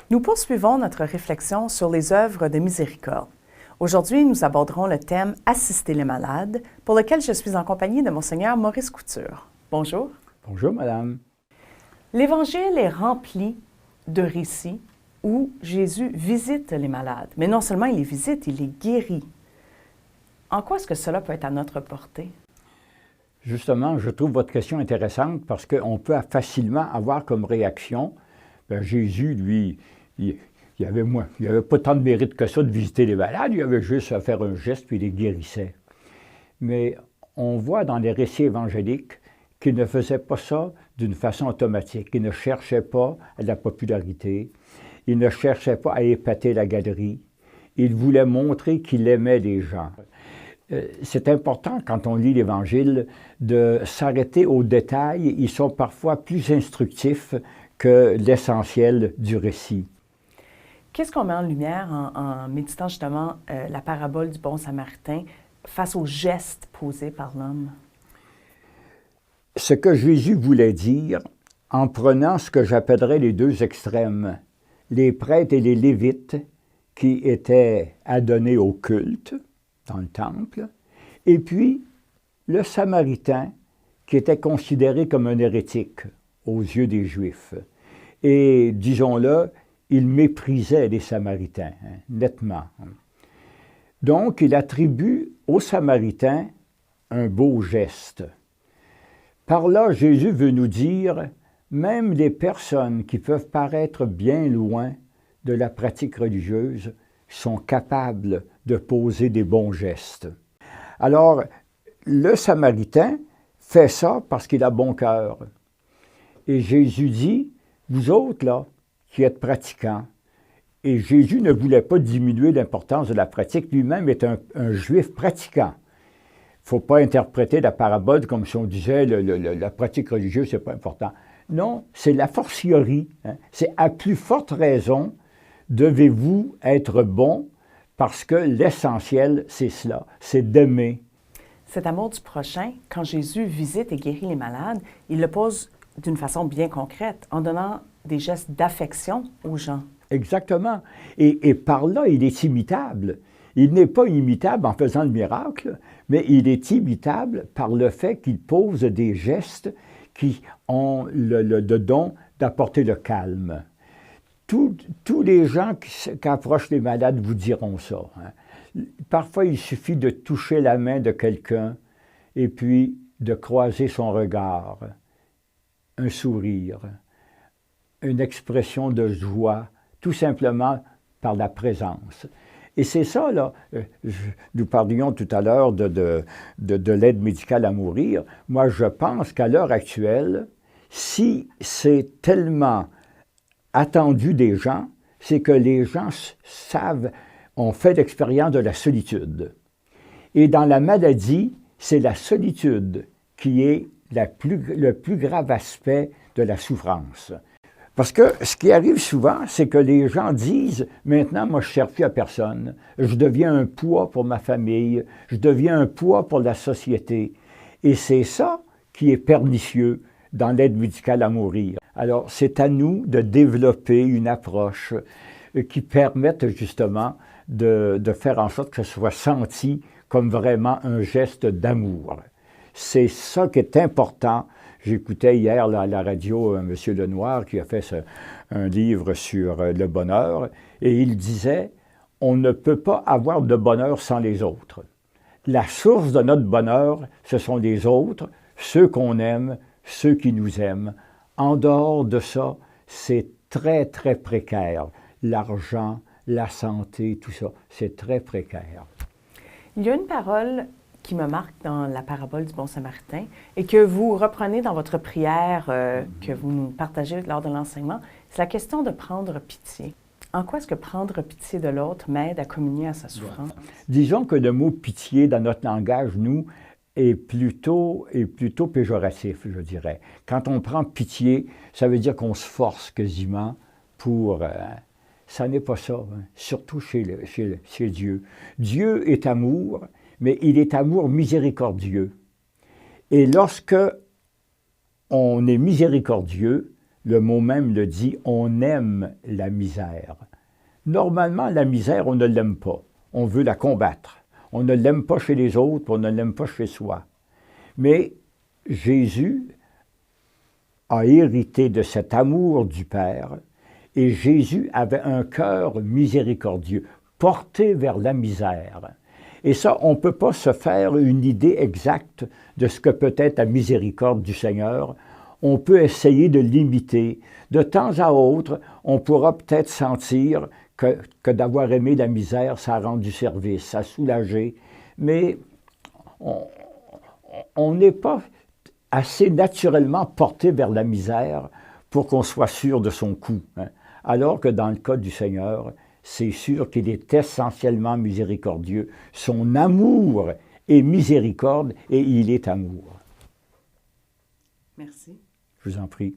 Nous poursuivons notre réflexion sur les œuvres de miséricorde. Aujourd'hui, nous aborderons le thème « Assister les malades », pour lequel je suis en compagnie de Monseigneur Maurice Couture. Bonjour. Bonjour, madame. L'Évangile est rempli de récits où Jésus visite les malades. Mais non seulement il les visite, il les guérit. En quoi est-ce que cela peut être à notre portée? Justement, je trouve votre question intéressante parce qu'on peut facilement avoir comme réaction, Jésus, lui, il avait pas tant de mérite que ça de visiter les malades, il avait juste à faire un geste puis il les guérissait. Mais on voit dans les récits évangéliques qu'il ne faisait pas ça d'une façon automatique. Il ne cherchait pas à la popularité, il ne cherchait pas à épater la galerie, il voulait montrer qu'il aimait les gens. C'est important, quand on lit l'Évangile, de s'arrêter aux détails. Ils sont parfois plus instructifs que l'essentiel du récit. Qu'est-ce qu'on met en lumière en méditant justement la parabole du bon samaritain face aux gestes posés par l'homme? Ce que Jésus voulait dire, en prenant ce que j'appellerais les deux extrêmes, les prêtres et les lévites qui étaient adonnés au culte, dans le temple, et puis le Samaritain qui était considéré comme un hérétique aux yeux des Juifs. Et, disons-le, il méprisait les Samaritains, nettement. Donc, il attribue aux Samaritains un beau geste. Par là, Jésus veut nous dire, même les personnes qui peuvent paraître bien loin de la pratique religieuse sont capables de poser des bons gestes. Alors, le Samaritain fait ça parce qu'il a bon cœur. Et Jésus dit, vous autres, là, qui êtes pratiquants, et Jésus ne voulait pas diminuer l'importance de la pratique, lui-même est un juif pratiquant. Il ne faut pas interpréter la parabole comme si on disait la pratique religieuse, c'est pas important. Non, c'est la fortiori. C'est à plus forte raison, devez-vous être bon, parce que l'essentiel, c'est cela, c'est d'aimer. Cet amour du prochain, quand Jésus visite et guérit les malades, il le pose d'une façon bien concrète, en donnant des gestes d'affection aux gens. Exactement. Et par là, il est imitable. Il n'est pas imitable en faisant le miracle, mais il est imitable par le fait qu'il pose des gestes qui ont le don d'apporter le calme. Tous les gens qui approchent les malades vous diront ça. Parfois, il suffit de toucher la main de quelqu'un et puis de croiser son regard, un sourire, une expression de joie, tout simplement par la présence. Et c'est ça, là, nous parlions tout à l'heure de l'aide médicale à mourir. Moi, je pense qu'à l'heure actuelle, si c'est tellement attendu des gens, c'est que les gens ont fait l'expérience de la solitude. Et dans la maladie, c'est la solitude qui est le plus grave aspect de la souffrance. Parce que ce qui arrive souvent, c'est que les gens disent « Maintenant, moi, je ne sers plus à personne. Je deviens un poids pour ma famille. Je deviens un poids pour la société. » Et c'est ça qui est pernicieux dans l'aide médicale à mourir. Alors, c'est à nous de développer une approche qui permette justement de faire en sorte que ce soit senti comme vraiment un geste d'amour. C'est ça qui est important. J'écoutais hier à la radio M. Lenoir qui a fait un livre sur le bonheur et il disait « On ne peut pas avoir de bonheur sans les autres. La source de notre bonheur, ce sont les autres, ceux qu'on aime, ceux qui nous aiment. En dehors de ça, c'est très, très précaire. L'argent, la santé, tout ça, c'est très précaire. » Il y a une parole qui me marque dans la parabole du bon samaritain et que vous reprenez dans votre prière que vous nous partagez lors de l'enseignement, c'est la question de prendre pitié. En quoi est-ce que prendre pitié de l'autre m'aide à communier à sa souffrance? Disons que le mot « pitié » dans notre langage, nous, est plutôt péjoratif, je dirais. Quand on prend pitié, ça veut dire qu'on se force quasiment pour... ça n'est pas ça, hein, surtout chez Dieu. Dieu est amour, mais il est amour miséricordieux. Et lorsque on est miséricordieux, Le mot même le dit, on aime la misère. Normalement, la misère, on ne l'aime pas. On veut la combattre. On ne l'aime pas chez les autres, on ne l'aime pas chez soi. Mais Jésus a hérité de cet amour du Père et Jésus avait un cœur miséricordieux, porté vers la misère. Et ça, on ne peut pas se faire une idée exacte de ce que peut être la miséricorde du Seigneur. On peut essayer de l'imiter. De temps à autre, on pourra peut-être sentir que d'avoir aimé la misère, ça rend du service, ça a soulagé. Mais on n'est pas assez naturellement porté vers la misère pour qu'on soit sûr de son coup. Hein. Alors que dans le cas du Seigneur, c'est sûr qu'il est essentiellement miséricordieux. Son amour est miséricorde et il est amour. Merci. Je vous en prie.